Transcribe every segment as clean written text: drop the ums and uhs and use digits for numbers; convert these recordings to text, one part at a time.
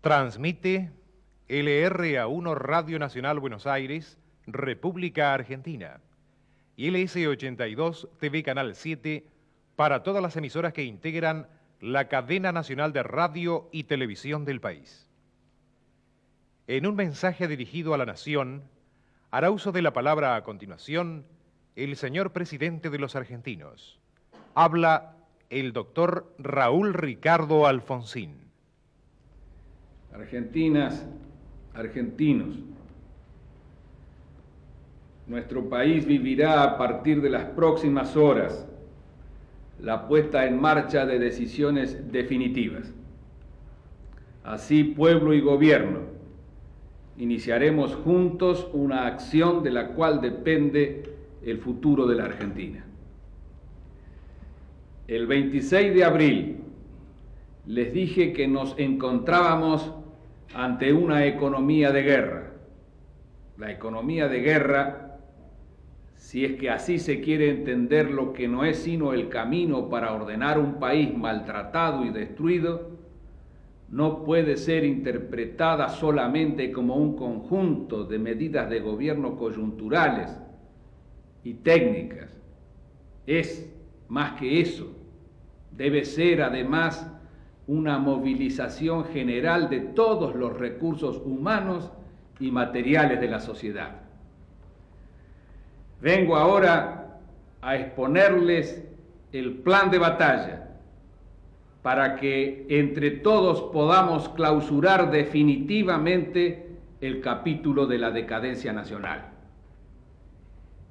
Transmite LRA1 Radio Nacional Buenos Aires, República Argentina, y LS82 TV Canal 7 para todas las emisoras que integran la cadena nacional de radio y televisión del país. En un mensaje dirigido a la nación, hará uso de la palabra a continuación el señor presidente de los argentinos. Habla el doctor Raúl Ricardo Alfonsín. Argentinas, argentinos, nuestro país vivirá a partir de las próximas horas la puesta en marcha de decisiones definitivas. Así, pueblo y gobierno, iniciaremos juntos una acción de la cual depende el futuro de la Argentina. El 26 de abril les dije que nos encontrábamos ante una economía de guerra. La economía de guerra, si es que así se quiere entender lo que no es sino el camino para ordenar un país maltratado y destruido, no puede ser interpretada solamente como un conjunto de medidas de gobierno coyunturales y técnicas. Es más que eso. Debe ser además una movilización general de todos los recursos humanos y materiales de la sociedad. Vengo ahora a exponerles el plan de batalla para que entre todos podamos clausurar definitivamente el capítulo de la decadencia nacional.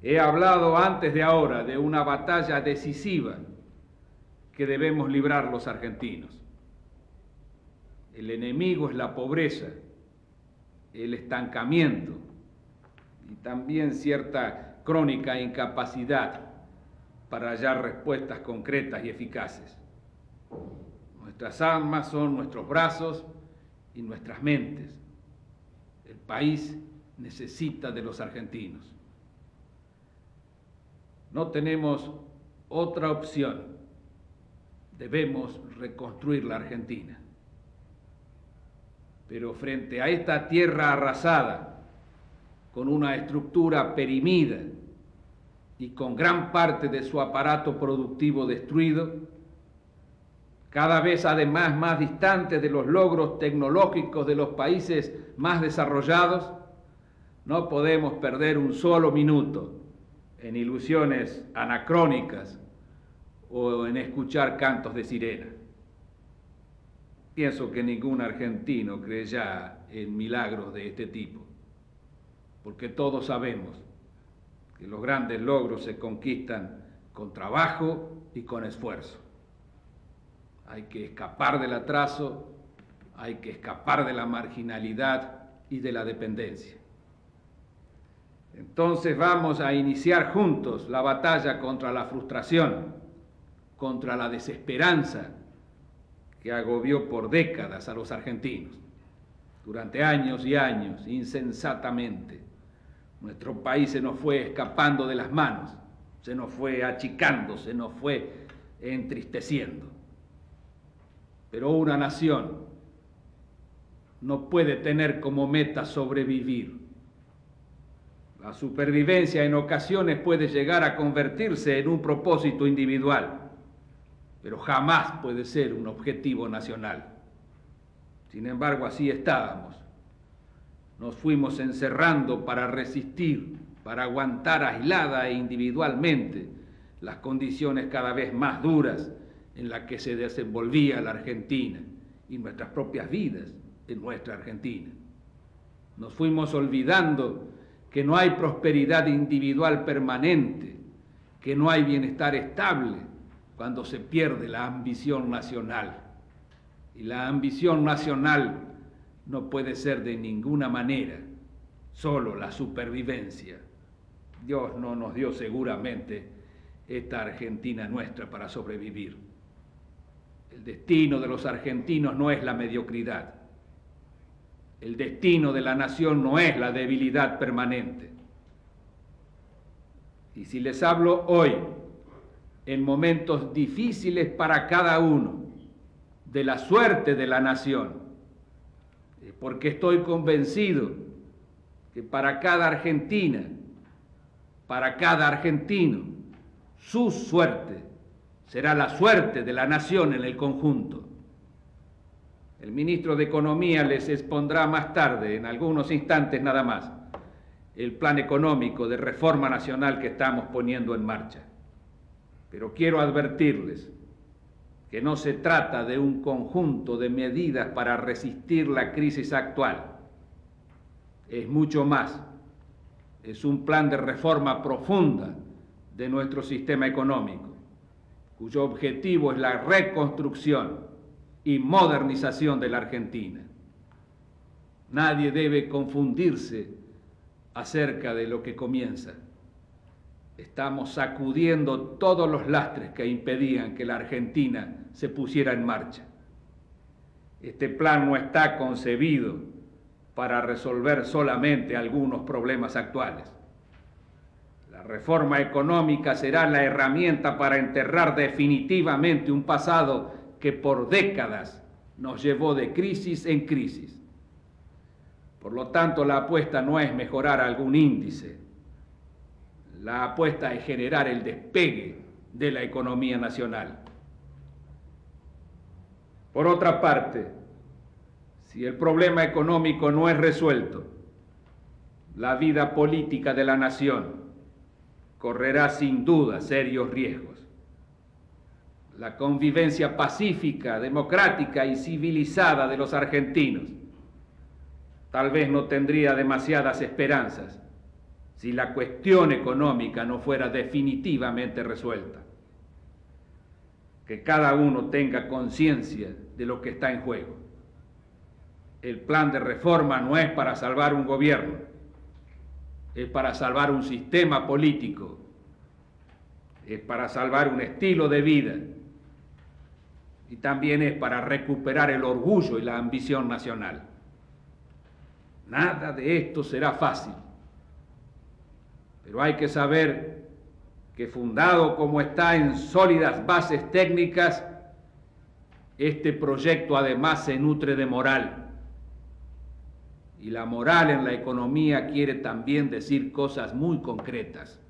He hablado antes de ahora de una batalla decisiva que debemos librar los argentinos. El enemigo es la pobreza, el estancamiento y también cierta crónica incapacidad para hallar respuestas concretas y eficaces. Nuestras armas son nuestros brazos y nuestras mentes. El país necesita de los argentinos. No tenemos otra opción. Debemos reconstruir la Argentina. Pero frente a esta tierra arrasada, con una estructura perimida y con gran parte de su aparato productivo destruido, cada vez además más distante de los logros tecnológicos de los países más desarrollados, no podemos perder un solo minuto en ilusiones anacrónicas o en escuchar cantos de sirena. Pienso que ningún argentino cree ya en milagros de este tipo, porque todos sabemos que los grandes logros se conquistan con trabajo y con esfuerzo. Hay que escapar del atraso, hay que escapar de la marginalidad y de la dependencia. Entonces vamos a iniciar juntos la batalla contra la frustración, contra la desesperanza que agobió por décadas a los argentinos. Durante años y años, insensatamente, nuestro país se nos fue escapando de las manos, se nos fue achicando, se nos fue entristeciendo. Pero una nación no puede tener como meta sobrevivir. La supervivencia en ocasiones puede llegar a convertirse en un propósito individual, pero jamás puede ser un objetivo nacional. Sin embargo, así estábamos. Nos fuimos encerrando para resistir, para aguantar aislada e individualmente las condiciones cada vez más duras en las que se desenvolvía la Argentina y nuestras propias vidas en nuestra Argentina. Nos fuimos olvidando que no hay prosperidad individual permanente, que no hay bienestar estable cuando se pierde la ambición nacional. Y la ambición nacional no puede ser de ninguna manera solo la supervivencia. Dios no nos dio seguramente esta Argentina nuestra para sobrevivir. El destino de los argentinos no es la mediocridad. El destino de la nación no es la debilidad permanente. Y si les hablo hoy, en momentos difíciles para cada uno, de la suerte de la nación, porque estoy convencido que para cada argentina, para cada argentino, su suerte será la suerte de la nación en el conjunto. El ministro de Economía les expondrá más tarde, en algunos instantes nada más, el plan económico de reforma nacional que estamos poniendo en marcha. Pero quiero advertirles que no se trata de un conjunto de medidas para resistir la crisis actual. Es mucho más. Es un plan de reforma profunda de nuestro sistema económico, cuyo objetivo es la reconstrucción y modernización de la Argentina. Nadie debe confundirse acerca de lo que comienza. Estamos sacudiendo todos los lastres que impedían que la Argentina se pusiera en marcha. Este plan no está concebido para resolver solamente algunos problemas actuales. La reforma económica será la herramienta para enterrar definitivamente un pasado que por décadas nos llevó de crisis en crisis. Por lo tanto, la apuesta no es mejorar algún índice. La apuesta es generar el despegue de la economía nacional. Por otra parte, si el problema económico no es resuelto, la vida política de la nación correrá sin duda serios riesgos. La convivencia pacífica, democrática y civilizada de los argentinos tal vez no tendría demasiadas esperanzas si la cuestión económica no fuera definitivamente resuelta. Que cada uno tenga conciencia de lo que está en juego. El plan de reforma no es para salvar un gobierno, es para salvar un sistema político, es para salvar un estilo de vida y también es para recuperar el orgullo y la ambición nacional. Nada de esto será fácil, pero hay que saber que fundado como está en sólidas bases técnicas, este proyecto además se nutre de moral. Y la moral en la economía quiere también decir cosas muy concretas.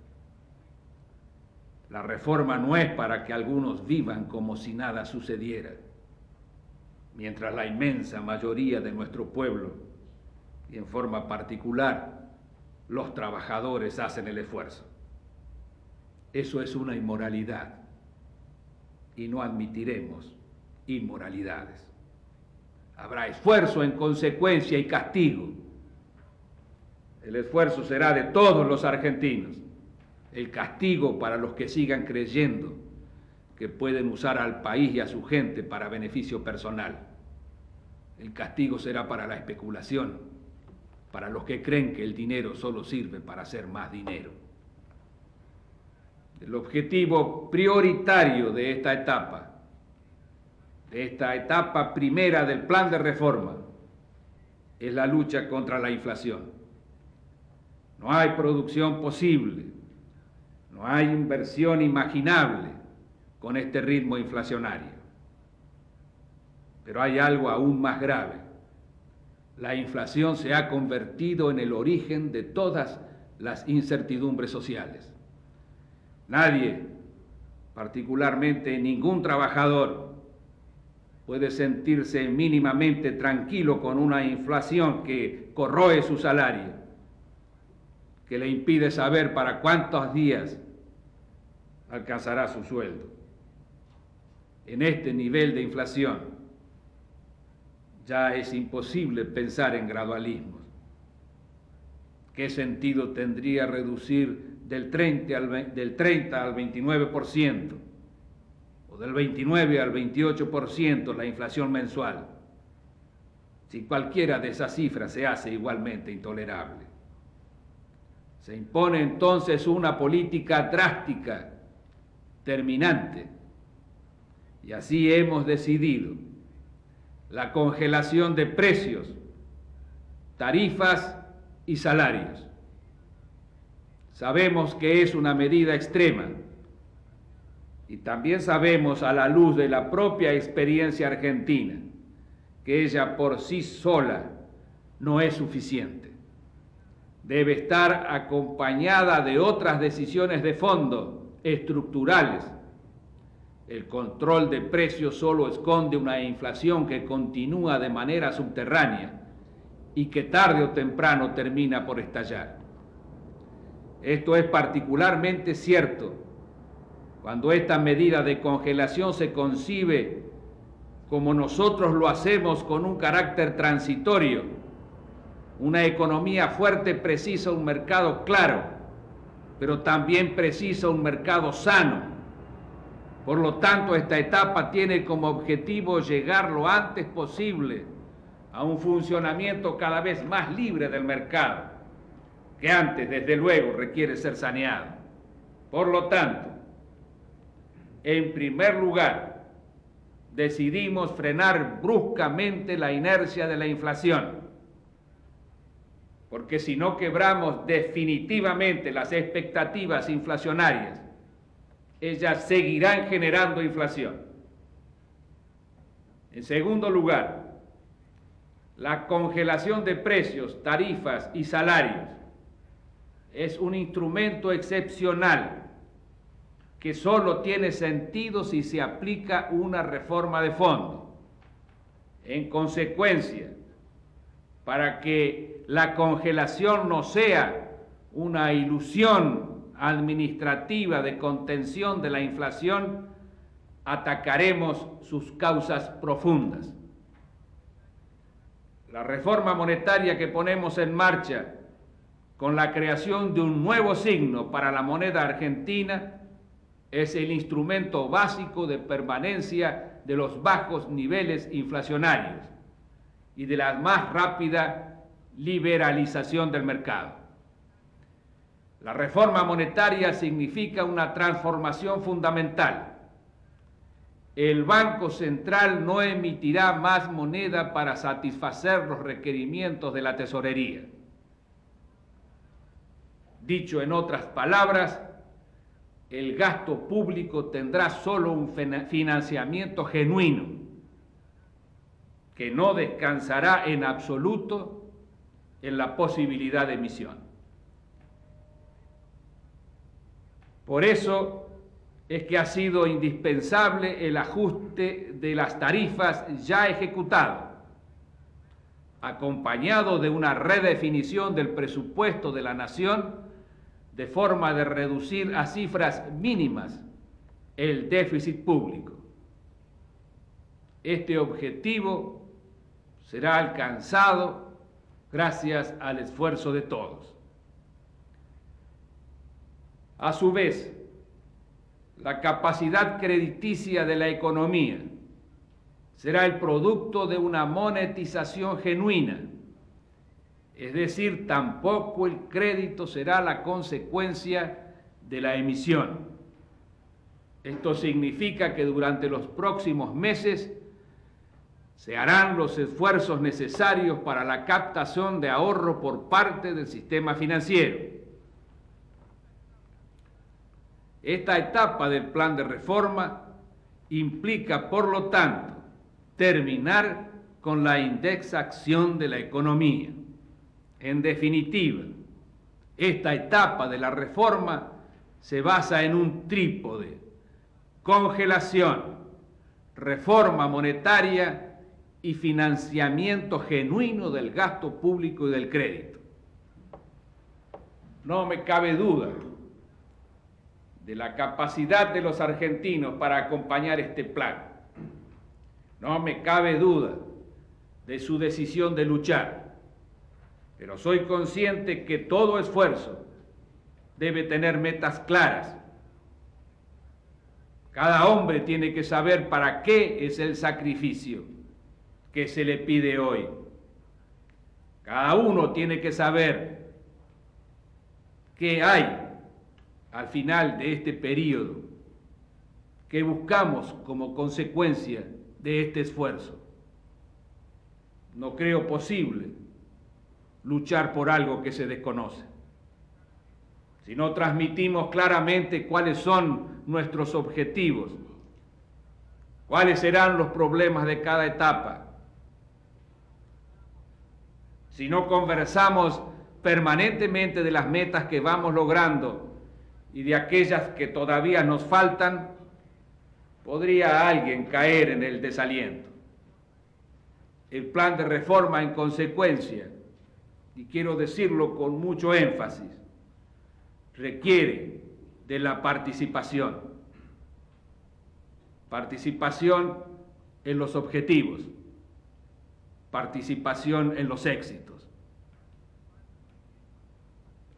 La reforma no es para que algunos vivan como si nada sucediera, mientras la inmensa mayoría de nuestro pueblo, y en forma particular, los trabajadores hacen el esfuerzo. Eso es una inmoralidad y no admitiremos inmoralidades. Habrá esfuerzo en consecuencia y castigo. El esfuerzo será de todos los argentinos. El castigo para los que sigan creyendo que pueden usar al país y a su gente para beneficio personal. El castigo será para la especulación, para los que creen que el dinero solo sirve para hacer más dinero. El objetivo prioritario de esta etapa primera del plan de reforma, es la lucha contra la inflación. No hay producción posible, no hay inversión imaginable con este ritmo inflacionario. Pero hay algo aún más grave. La inflación se ha convertido en el origen de todas las incertidumbres sociales. Nadie, particularmente ningún trabajador, puede sentirse mínimamente tranquilo con una inflación que corroe su salario, que le impide saber para cuántos días alcanzará su sueldo. En este nivel de inflación ya es imposible pensar en gradualismos. ¿Qué sentido tendría reducir del 30 al 29%? Del 29 al 28% la inflación mensual, si cualquiera de esas cifras se hace igualmente intolerable. Se impone entonces una política drástica, terminante, y así hemos decidido la congelación de precios, tarifas y salarios. Sabemos que es una medida extrema, y también sabemos, a la luz de la propia experiencia argentina, que ella por sí sola no es suficiente. Debe estar acompañada de otras decisiones de fondo, estructurales. El control de precios solo esconde una inflación que continúa de manera subterránea y que tarde o temprano termina por estallar. Esto es particularmente cierto cuando esta medida de congelación se concibe como nosotros lo hacemos, con un carácter transitorio. Una economía fuerte precisa un mercado claro, pero también precisa un mercado sano. Por lo tanto, esta etapa tiene como objetivo llegar lo antes posible a un funcionamiento cada vez más libre del mercado, que antes, desde luego, requiere ser saneado. Por lo tanto, en primer lugar, decidimos frenar bruscamente la inercia de la inflación, porque si no quebramos definitivamente las expectativas inflacionarias, ellas seguirán generando inflación. En segundo lugar, la congelación de precios, tarifas y salarios es un instrumento excepcional que solo tiene sentido si se aplica una reforma de fondo. En consecuencia, para que la congelación no sea una ilusión administrativa de contención de la inflación, atacaremos sus causas profundas. La reforma monetaria que ponemos en marcha con la creación de un nuevo signo para la moneda argentina es el instrumento básico de permanencia de los bajos niveles inflacionarios y de la más rápida liberalización del mercado. La reforma monetaria significa una transformación fundamental. El Banco Central no emitirá más moneda para satisfacer los requerimientos de la tesorería. Dicho en otras palabras, el gasto público tendrá solo un financiamiento genuino, que no descansará en absoluto en la posibilidad de emisión. Por eso es que ha sido indispensable el ajuste de las tarifas ya ejecutado, acompañado de una redefinición del presupuesto de la Nación, de forma de reducir a cifras mínimas el déficit público. Este objetivo será alcanzado gracias al esfuerzo de todos. A su vez, la capacidad crediticia de la economía será el producto de una monetización genuina, es decir, tampoco el crédito será la consecuencia de la emisión. Esto significa que durante los próximos meses se harán los esfuerzos necesarios para la captación de ahorro por parte del sistema financiero. Esta etapa del plan de reforma implica, por lo tanto, terminar con la indexación de la economía. En definitiva, esta etapa de la reforma se basa en un trípode: congelación, reforma monetaria y financiamiento genuino del gasto público y del crédito. No me cabe duda de la capacidad de los argentinos para acompañar este plan. No me cabe duda de su decisión de luchar, pero soy consciente que todo esfuerzo debe tener metas claras. Cada hombre tiene que saber para qué es el sacrificio que se le pide hoy. Cada uno tiene que saber qué hay al final de este periodo, qué buscamos como consecuencia de este esfuerzo. No creo posible luchar por algo que se desconoce. Si no transmitimos claramente cuáles son nuestros objetivos, cuáles serán los problemas de cada etapa, si no conversamos permanentemente de las metas que vamos logrando y de aquellas que todavía nos faltan, podría alguien caer en el desaliento. El plan de reforma, en consecuencia, y quiero decirlo con mucho énfasis, requiere de la participación. Participación en los objetivos, participación en los éxitos.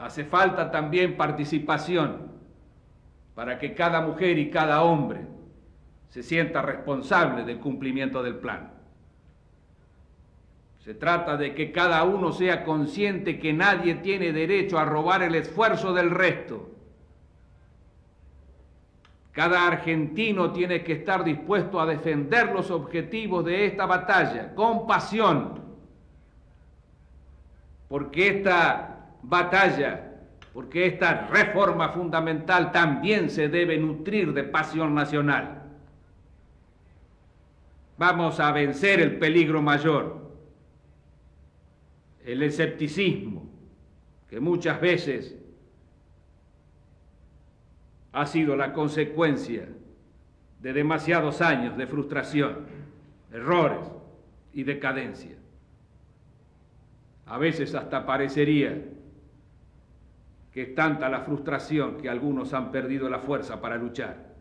Hace falta también participación para que cada mujer y cada hombre se sienta responsable del cumplimiento del plan. Se trata de que cada uno sea consciente que nadie tiene derecho a robar el esfuerzo del resto. Cada argentino tiene que estar dispuesto a defender los objetivos de esta batalla con pasión, porque esta batalla, porque esta reforma fundamental también se debe nutrir de pasión nacional. Vamos a vencer el peligro mayor, el escepticismo, que muchas veces ha sido la consecuencia de demasiados años de frustración, errores y decadencia. A veces hasta parecería que es tanta la frustración que algunos han perdido la fuerza para luchar.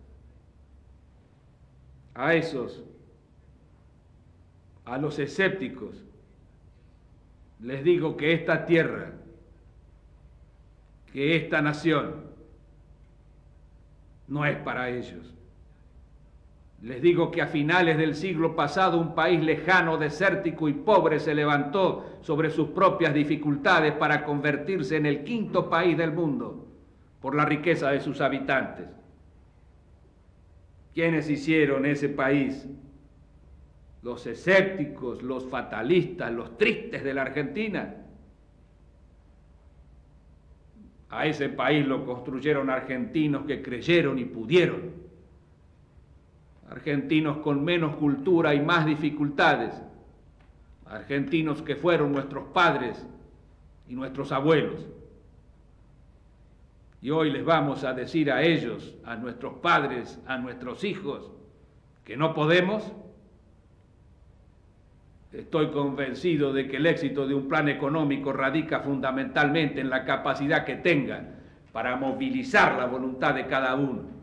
A esos, a los escépticos, les digo que esta tierra, que esta nación, no es para ellos. Les digo que a finales del siglo pasado un país lejano, desértico y pobre se levantó sobre sus propias dificultades para convertirse en el quinto país del mundo por la riqueza de sus habitantes. ¿Quiénes hicieron ese país? Los escépticos, los fatalistas, los tristes de la Argentina. A ese país lo construyeron argentinos que creyeron y pudieron. Argentinos con menos cultura y más dificultades. Argentinos que fueron nuestros padres y nuestros abuelos. Y hoy les vamos a decir a ellos, a nuestros padres, a nuestros hijos, que no podemos. Estoy convencido de que el éxito de un plan económico radica fundamentalmente en la capacidad que tengan para movilizar la voluntad de cada uno.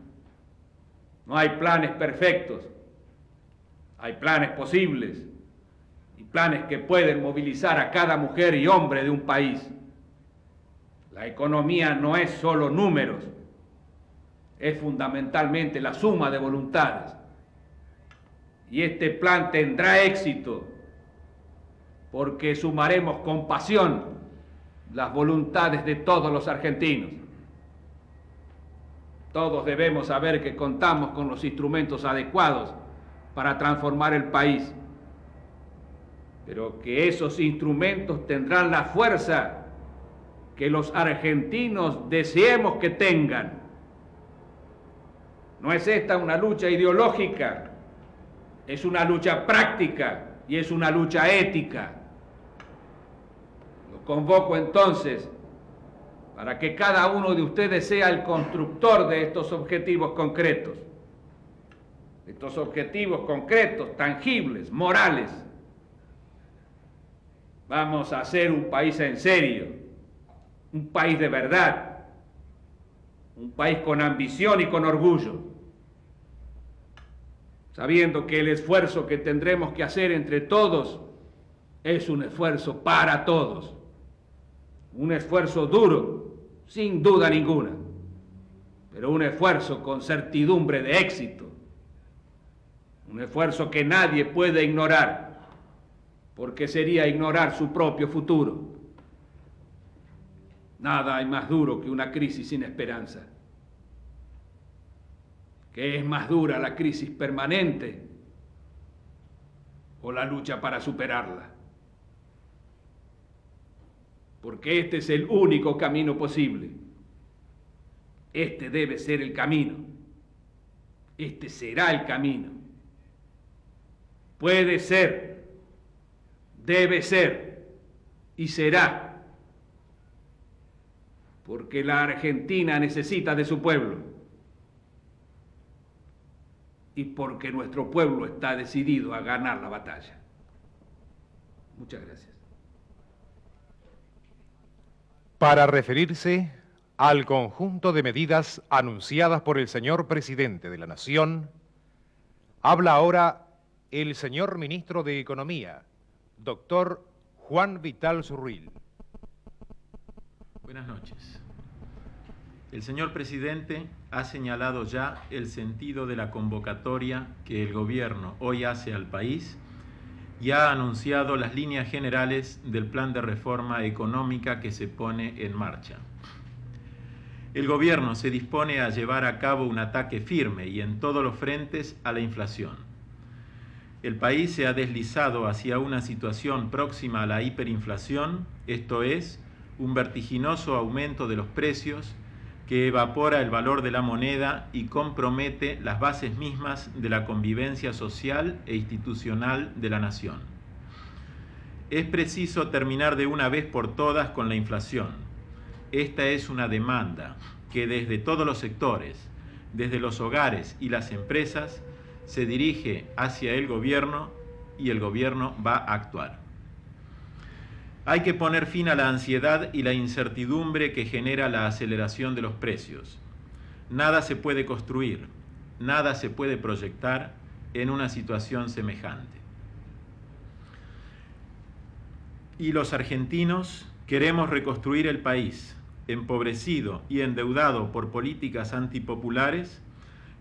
No hay planes perfectos, hay planes posibles y planes que pueden movilizar a cada mujer y hombre de un país. La economía no es solo números, es fundamentalmente la suma de voluntades. Y este plan tendrá éxito porque sumaremos con pasión las voluntades de todos los argentinos. Todos debemos saber que contamos con los instrumentos adecuados para transformar el país, pero que esos instrumentos tendrán la fuerza que los argentinos deseemos que tengan. No es esta una lucha ideológica, es una lucha práctica y es una lucha ética. Lo convoco entonces para que cada uno de ustedes sea el constructor de estos objetivos concretos. Estos objetivos concretos, tangibles, morales. Vamos a hacer un país en serio, un país de verdad, un país con ambición y con orgullo, sabiendo que el esfuerzo que tendremos que hacer entre todos es un esfuerzo para todos, un esfuerzo duro, sin duda ninguna, pero un esfuerzo con certidumbre de éxito, un esfuerzo que nadie puede ignorar, porque sería ignorar su propio futuro. Nada hay más duro que una crisis sin esperanza. ¿Qué es más dura, la crisis permanente o la lucha para superarla? Porque este es el único camino posible. Este debe ser el camino. Este será el camino. Puede ser, debe ser y será, porque la Argentina necesita de su pueblo y porque nuestro pueblo está decidido a ganar la batalla. Muchas gracias. Para referirse al conjunto de medidas anunciadas por el señor presidente de la Nación, habla ahora el señor ministro de Economía, doctor Juan Vital Zurril. Buenas noches. El señor presidente ha señalado ya el sentido de la convocatoria que el gobierno hoy hace al país y ha anunciado las líneas generales del plan de reforma económica que se pone en marcha. El gobierno se dispone a llevar a cabo un ataque firme y en todos los frentes a la inflación. El país se ha deslizado hacia una situación próxima a la hiperinflación, esto es, un vertiginoso aumento de los precios que evapora el valor de la moneda y compromete las bases mismas de la convivencia social e institucional de la nación. Es preciso terminar de una vez por todas con la inflación. Esta es una demanda que desde todos los sectores, desde los hogares y las empresas, se dirige hacia el gobierno y el gobierno va a actuar. Hay que poner fin a la ansiedad y la incertidumbre que genera la aceleración de los precios. Nada se puede construir, nada se puede proyectar en una situación semejante. Y los argentinos queremos reconstruir el país, empobrecido y endeudado por políticas antipopulares,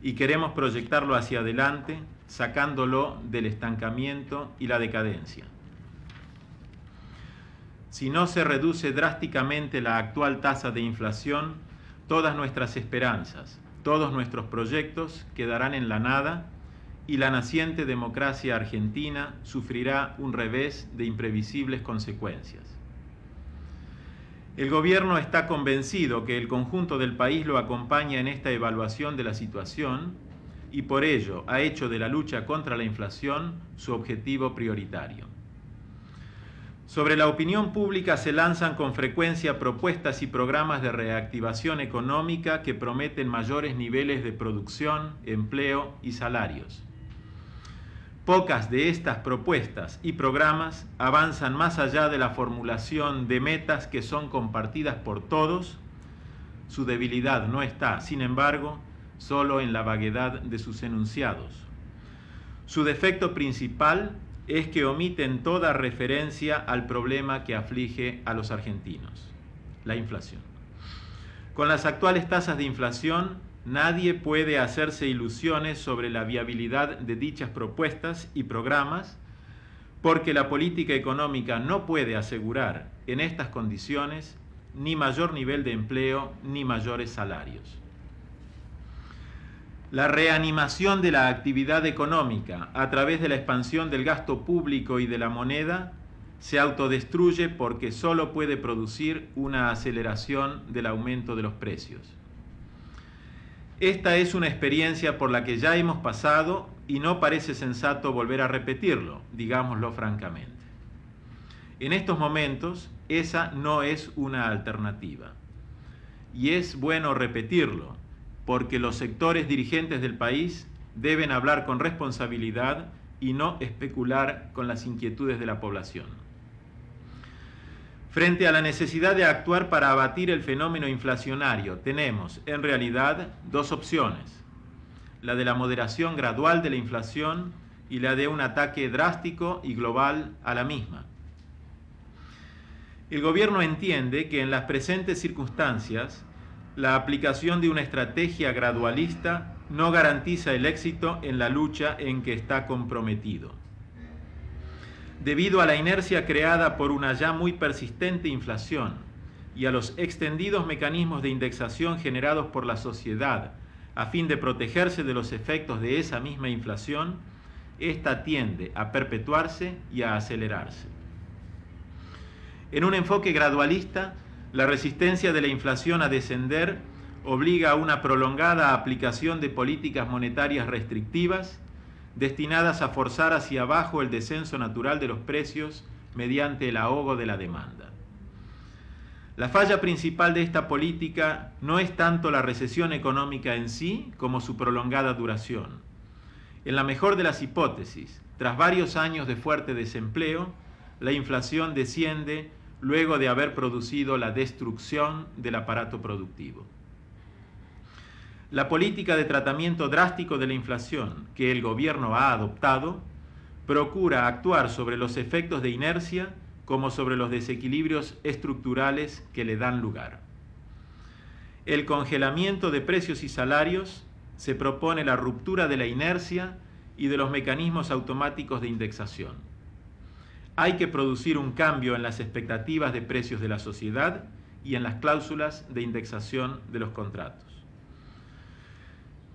y queremos proyectarlo hacia adelante, sacándolo del estancamiento y la decadencia. Si no se reduce drásticamente la actual tasa de inflación, todas nuestras esperanzas, todos nuestros proyectos quedarán en la nada y la naciente democracia argentina sufrirá un revés de imprevisibles consecuencias. El gobierno está convencido que el conjunto del país lo acompaña en esta evaluación de la situación y por ello ha hecho de la lucha contra la inflación su objetivo prioritario. Sobre la opinión pública se lanzan con frecuencia propuestas y programas de reactivación económica que prometen mayores niveles de producción, empleo y salarios. Pocas de estas propuestas y programas avanzan más allá de la formulación de metas que son compartidas por todos. Su debilidad no está, sin embargo, solo en la vaguedad de sus enunciados. Su defecto principal es que omiten toda referencia al problema que aflige a los argentinos, la inflación. Con las actuales tasas de inflación, nadie puede hacerse ilusiones sobre la viabilidad de dichas propuestas y programas, porque la política económica no puede asegurar en estas condiciones ni mayor nivel de empleo ni mayores salarios. La reanimación de la actividad económica a través de la expansión del gasto público y de la moneda se autodestruye porque solo puede producir una aceleración del aumento de los precios. Esta es una experiencia por la que ya hemos pasado y no parece sensato volver a repetirlo, digámoslo francamente. En estos momentos, esa no es una alternativa. Y es bueno repetirlo, porque los sectores dirigentes del país deben hablar con responsabilidad y no especular con las inquietudes de la población. Frente a la necesidad de actuar para abatir el fenómeno inflacionario, tenemos, en realidad, dos opciones: la de la moderación gradual de la inflación y la de un ataque drástico y global a la misma. El gobierno entiende que en las presentes circunstancias, la aplicación de una estrategia gradualista no garantiza el éxito en la lucha en que está comprometido. Debido a la inercia creada por una ya muy persistente inflación y a los extendidos mecanismos de indexación generados por la sociedad a fin de protegerse de los efectos de esa misma inflación, esta tiende a perpetuarse y a acelerarse. En un enfoque gradualista, la resistencia de la inflación a descender obliga a una prolongada aplicación de políticas monetarias restrictivas destinadas a forzar hacia abajo el descenso natural de los precios mediante el ahogo de la demanda. La falla principal de esta política no es tanto la recesión económica en sí como su prolongada duración. En la mejor de las hipótesis, tras varios años de fuerte desempleo, la inflación desciende luego de haber producido la destrucción del aparato productivo. La política de tratamiento drástico de la inflación que el gobierno ha adoptado procura actuar sobre los efectos de inercia como sobre los desequilibrios estructurales que le dan lugar. El congelamiento de precios y salarios se propone la ruptura de la inercia y de los mecanismos automáticos de indexación. Hay que producir un cambio en las expectativas de precios de la sociedad y en las cláusulas de indexación de los contratos.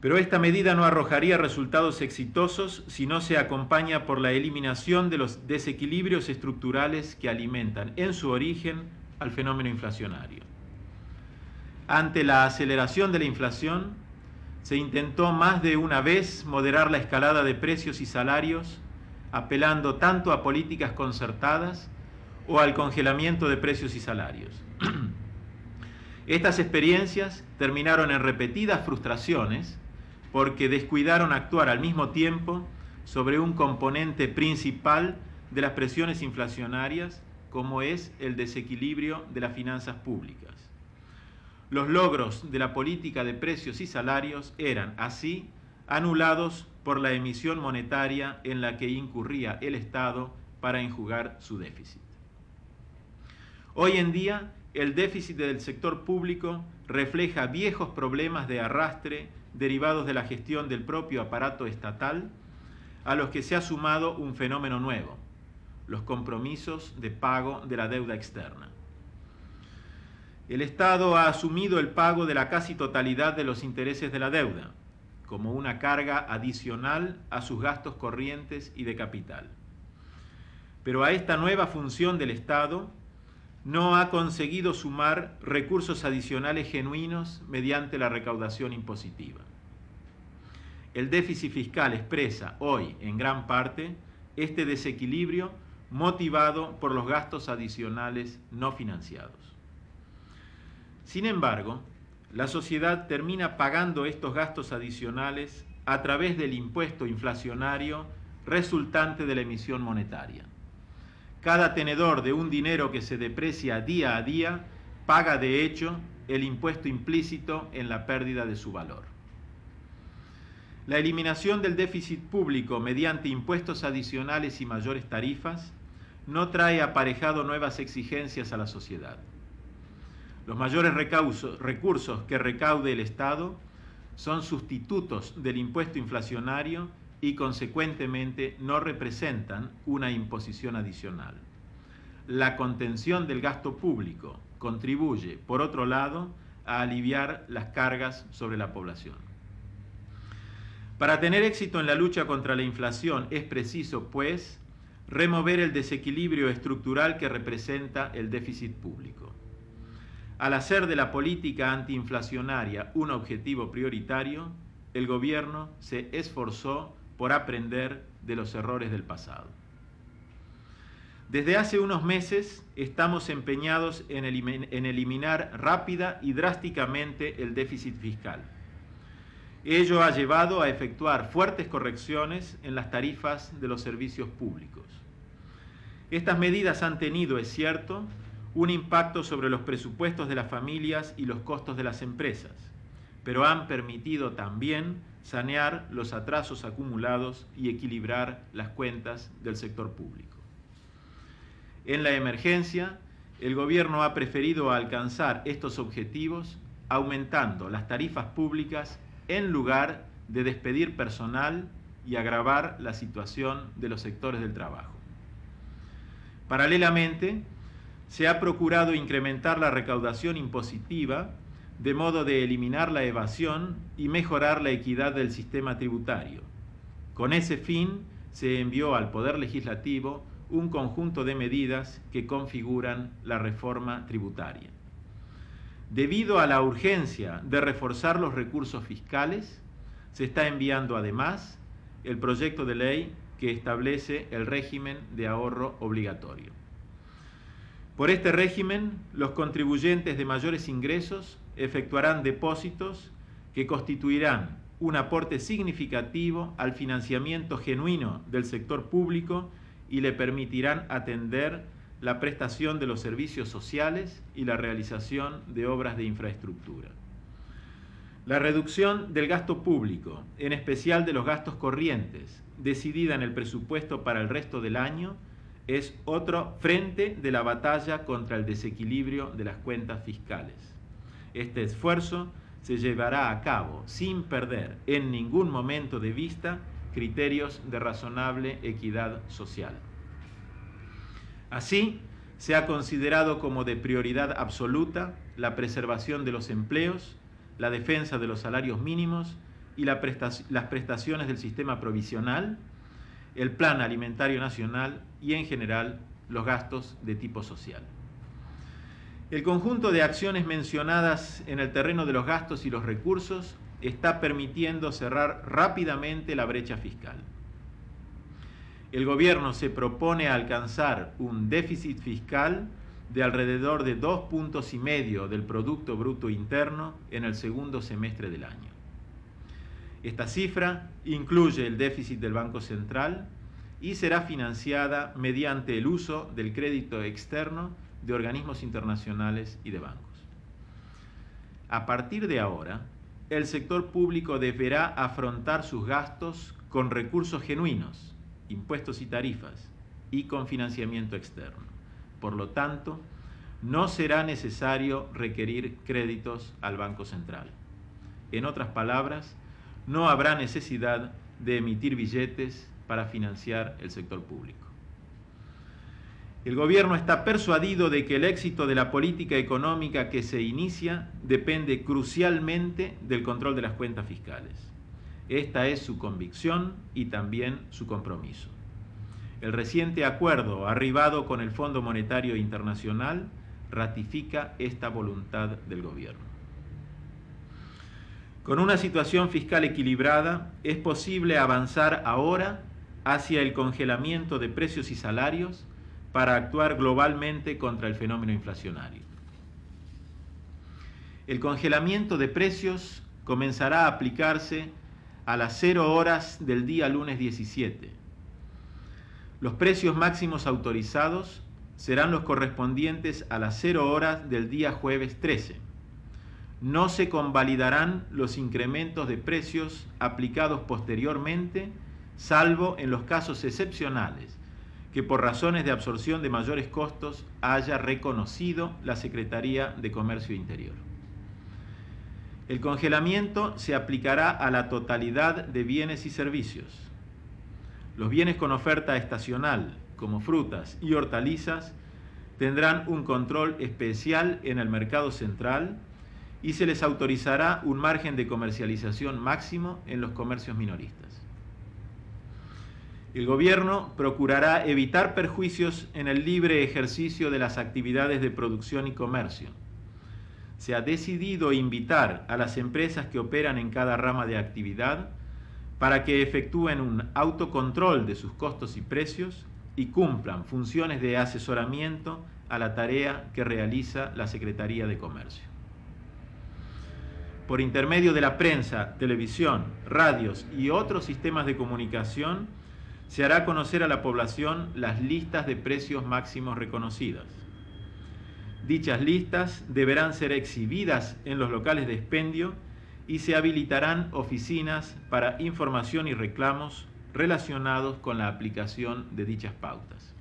Pero esta medida no arrojaría resultados exitosos si no se acompaña por la eliminación de los desequilibrios estructurales que alimentan en su origen al fenómeno inflacionario. Ante la aceleración de la inflación, se intentó más de una vez moderar la escalada de precios y salarios, apelando tanto a políticas concertadas o al congelamiento de precios y salarios. Estas experiencias terminaron en repetidas frustraciones porque descuidaron actuar al mismo tiempo sobre un componente principal de las presiones inflacionarias, como es el desequilibrio de las finanzas públicas. Los logros de la política de precios y salarios eran, así, anulados por la emisión monetaria en la que incurría el Estado para enjugar su déficit. Hoy en día, el déficit del sector público refleja viejos problemas de arrastre derivados de la gestión del propio aparato estatal, a los que se ha sumado un fenómeno nuevo: los compromisos de pago de la deuda externa. El Estado ha asumido el pago de la casi totalidad de los intereses de la deuda, como una carga adicional a sus gastos corrientes y de capital. Pero a esta nueva función del Estado no ha conseguido sumar recursos adicionales genuinos mediante la recaudación impositiva. El déficit fiscal expresa hoy, en gran parte, este desequilibrio motivado por los gastos adicionales no financiados. Sin embargo, la sociedad termina pagando estos gastos adicionales a través del impuesto inflacionario resultante de la emisión monetaria. Cada tenedor de un dinero que se deprecia día a día paga de hecho el impuesto implícito en la pérdida de su valor. La eliminación del déficit público mediante impuestos adicionales y mayores tarifas no trae aparejado nuevas exigencias a la sociedad. Los mayores recursos que recaude el Estado son sustitutos del impuesto inflacionario y consecuentemente no representan una imposición adicional. La contención del gasto público contribuye, por otro lado, a aliviar las cargas sobre la población. Para tener éxito en la lucha contra la inflación es preciso, pues, remover el desequilibrio estructural que representa el déficit público. Al hacer de la política antiinflacionaria un objetivo prioritario, el gobierno se esforzó por aprender de los errores del pasado. Desde hace unos meses estamos empeñados en eliminar rápida y drásticamente el déficit fiscal. Ello ha llevado a efectuar fuertes correcciones en las tarifas de los servicios públicos. Estas medidas han tenido, es cierto, un impacto sobre los presupuestos de las familias y los costos de las empresas, pero han permitido también sanear los atrasos acumulados y equilibrar las cuentas del sector público. En la emergencia, el gobierno ha preferido alcanzar estos objetivos aumentando las tarifas públicas en lugar de despedir personal y agravar la situación de los sectores del trabajo. Paralelamente, se ha procurado incrementar la recaudación impositiva de modo de eliminar la evasión y mejorar la equidad del sistema tributario. Con ese fin, se envió al Poder Legislativo un conjunto de medidas que configuran la reforma tributaria. Debido a la urgencia de reforzar los recursos fiscales, se está enviando además el proyecto de ley que establece el régimen de ahorro obligatorio. Por este régimen, los contribuyentes de mayores ingresos efectuarán depósitos que constituirán un aporte significativo al financiamiento genuino del sector público y le permitirán atender la prestación de los servicios sociales y la realización de obras de infraestructura. La reducción del gasto público, en especial de los gastos corrientes, decidida en el presupuesto para el resto del año, es otro frente de la batalla contra el desequilibrio de las cuentas fiscales. Este esfuerzo se llevará a cabo sin perder en ningún momento de vista criterios de razonable equidad social. Así, se ha considerado como de prioridad absoluta la preservación de los empleos, la defensa de los salarios mínimos y las prestaciones del sistema provisional, el Plan Alimentario Nacional y, en general, los gastos de tipo social. El conjunto de acciones mencionadas en el terreno de los gastos y los recursos está permitiendo cerrar rápidamente la brecha fiscal. El gobierno se propone alcanzar un déficit fiscal de alrededor de 2,5 puntos del Producto Bruto Interno en el segundo semestre del año. Esta cifra incluye el déficit del Banco Central y será financiada mediante el uso del crédito externo de organismos internacionales y de bancos. A partir de ahora, el sector público deberá afrontar sus gastos con recursos genuinos, impuestos y tarifas, y con financiamiento externo. Por lo tanto, no será necesario requerir créditos al Banco Central. En otras palabras, no habrá necesidad de emitir billetes para financiar el sector público. El gobierno está persuadido de que el éxito de la política económica que se inicia depende crucialmente del control de las cuentas fiscales. Esta es su convicción y también su compromiso. El reciente acuerdo arribado con el Fondo Monetario Internacional ratifica esta voluntad del gobierno. Con una situación fiscal equilibrada, es posible avanzar ahora hacia el congelamiento de precios y salarios para actuar globalmente contra el fenómeno inflacionario. El congelamiento de precios comenzará a aplicarse a las 0 horas del día lunes 17. Los precios máximos autorizados serán los correspondientes a las 0 horas del día jueves 13. No se convalidarán los incrementos de precios aplicados posteriormente, salvo en los casos excepcionales que por razones de absorción de mayores costos haya reconocido la Secretaría de Comercio Interior. El congelamiento se aplicará a la totalidad de bienes y servicios. Los bienes con oferta estacional, como frutas y hortalizas, tendrán un control especial en el mercado central y se les autorizará un margen de comercialización máximo en los comercios minoristas. El gobierno procurará evitar perjuicios en el libre ejercicio de las actividades de producción y comercio. Se ha decidido invitar a las empresas que operan en cada rama de actividad para que efectúen un autocontrol de sus costos y precios y cumplan funciones de asesoramiento a la tarea que realiza la Secretaría de Comercio. Por intermedio de la prensa, televisión, radios y otros sistemas de comunicación, se hará conocer a la población las listas de precios máximos reconocidas. Dichas listas deberán ser exhibidas en los locales de expendio y se habilitarán oficinas para información y reclamos relacionados con la aplicación de dichas pautas.